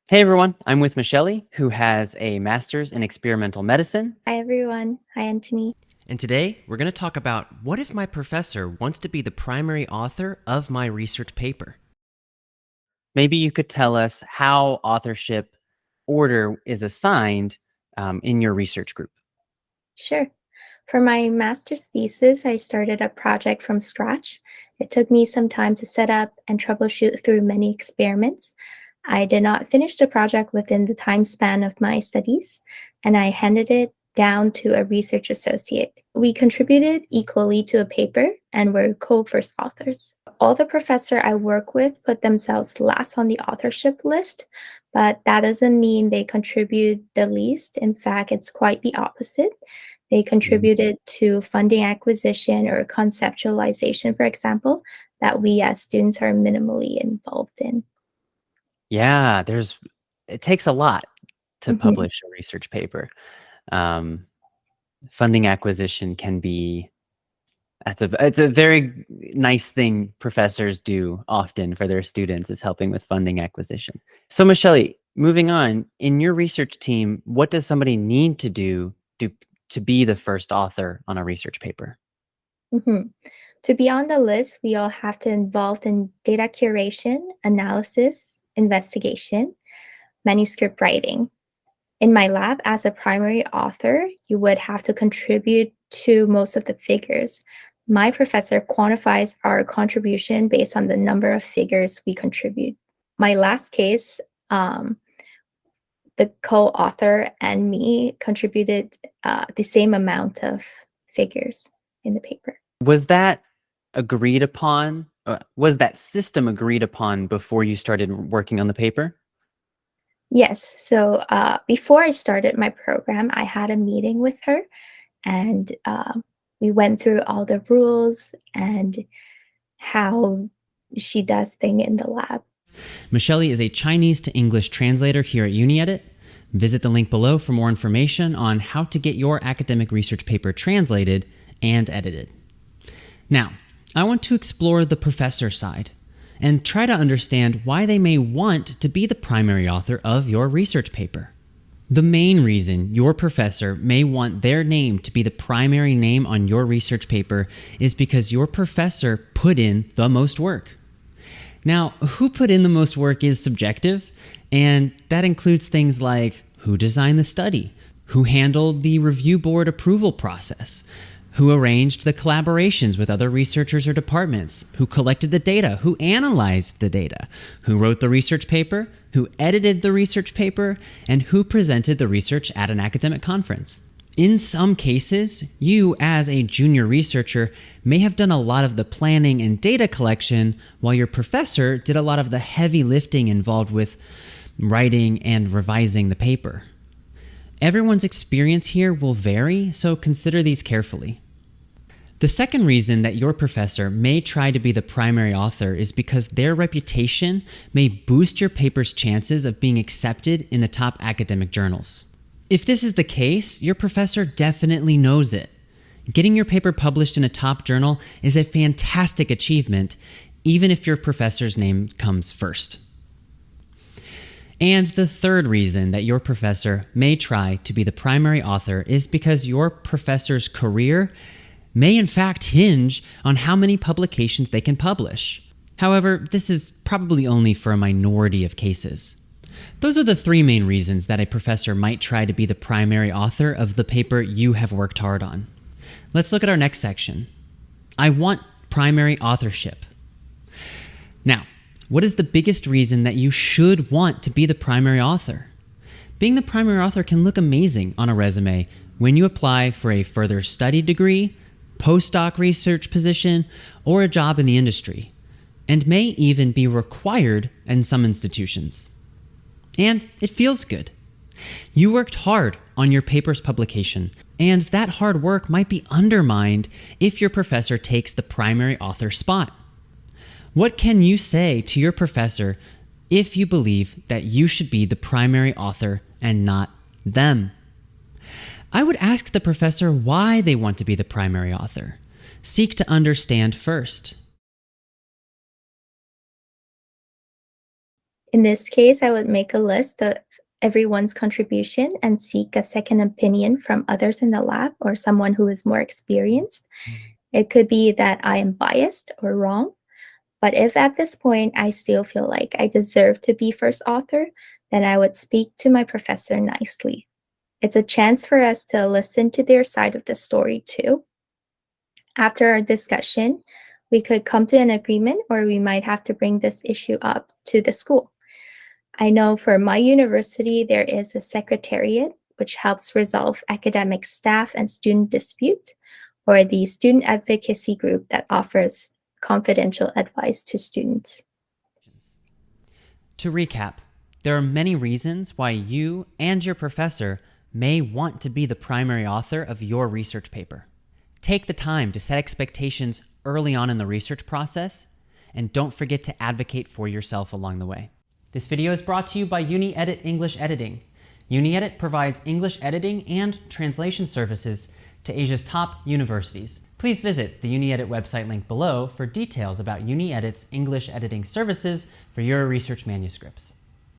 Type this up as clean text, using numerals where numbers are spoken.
Hey everyone, I'm with Michelle, who has a master's in experimental medicine. Hi, everyone. Hi, Anthony. And today, we're going to talk about what if my professor wants to be the primary author of my research paper? Maybe you could tell us how authorship order is assigned in your research group. Sure. For my master's thesis, I started a project from scratch. It took me some time to set up and troubleshoot through many experiments. I did not finish the project within the time span of my studies, and I handed it down to a research associate. We contributed equally to a paper and were co-first authors. All the professor I work with put themselves last on the authorship list, but that doesn't mean they contribute the least. In fact, it's quite the opposite. They Mhm. contributed to funding acquisition or conceptualization, for example, that we as students are minimally involved in. Yeah, it takes a lot to Mhm. publish a research paper. Um, Funding acquisition can be it's a very nice thing professors do often for their students is helping with funding acquisition. So Michelle, moving on, in your research team, what does somebody need to do to be the first author on a research paper? Mhm. To be on the list, we all have to involved in data curation, analysis, investigation, manuscript writing. In my lab, as a primary author, you would have to contribute to most of the figures. My professor quantifies our contribution based on the number of figures we contribute. My last case, um, the co-author and me contributed the same amount of figures in the paper. Was that agreed upon? Was that system agreed upon before you started working on the paper? Yes, so before I started my program, I had a meeting with her, and we went through all the rules and how she does thing in the lab. Michelle is a Chinese to English translator here at Uni-edit. Visit the link below for more information on how to get your academic research paper translated and edited. Now, I want to explore the professor side and try to understand why they may want to be the primary author of your research paper. The main reason your professor may want their name to be the primary name on your research paper is because your professor put in the most work. Now, who put in the most work is subjective, and that includes things like who designed the study, who handled the review board approval process, who arranged the collaborations with other researchers or departments, who collected the data, who analyzed the data, who wrote the research paper, who edited the research paper, and who presented the research at an academic conference. In some cases, you as a junior researcher may have done a lot of the planning and data collection, while your professor did a lot of the heavy lifting involved with writing and revising the paper. Everyone's experience here will vary, so consider these carefully. The second reason that your professor may try to be the primary author is because their reputation may boost your paper's chances of being accepted in the top academic journals. If this is the case, your professor definitely knows it. Getting your paper published in a top journal is a fantastic achievement, even if your professor's name comes first. And the third reason that your professor may try to be the primary author is because your professor's career may in fact hinge on how many publications they can publish. However, this is probably only for a minority of cases. Those are the three main reasons that a professor might try to be the primary author of the paper you have worked hard on. Let's look at our next section. I want primary authorship. Now, what is the biggest reason that you should want to be the primary author? Being the primary author can look amazing on a resume when you apply for a further study degree, postdoc research position, or a job in the industry, and may even be required in some institutions. And it feels good. You worked hard on your paper's publication, and that hard work might be undermined if your professor takes the primary author spot. What can you say to your professor if you believe that you should be the primary author and not them? I would ask the professor why they want to be the primary author. Seek to understand first. In this case, I would make a list of everyone's contribution and seek a second opinion from others in the lab or someone who is more experienced. It could be that I am biased or wrong, but if at this point I still feel like I deserve to be first author, then I would speak to my professor nicely. It's a chance for us to listen to their side of the story too. After our discussion, we could come to an agreement, or we might have to bring this issue up to the school. I know for my university, there is a secretariat which helps resolve academic staff and student dispute, or the student advocacy group that offers confidential advice to students. To recap, there are many reasons why you and your professor may want to be the primary author of your research paper. Take the time to set expectations early on in the research process, and don't forget to advocate for yourself along the way. This video is brought to you by Uni-edit English Editing. Uni-edit provides English editing and translation services to Asia's top universities. Please visit the Uni-edit website link below for details about Uni-edit's English editing services for your research manuscripts.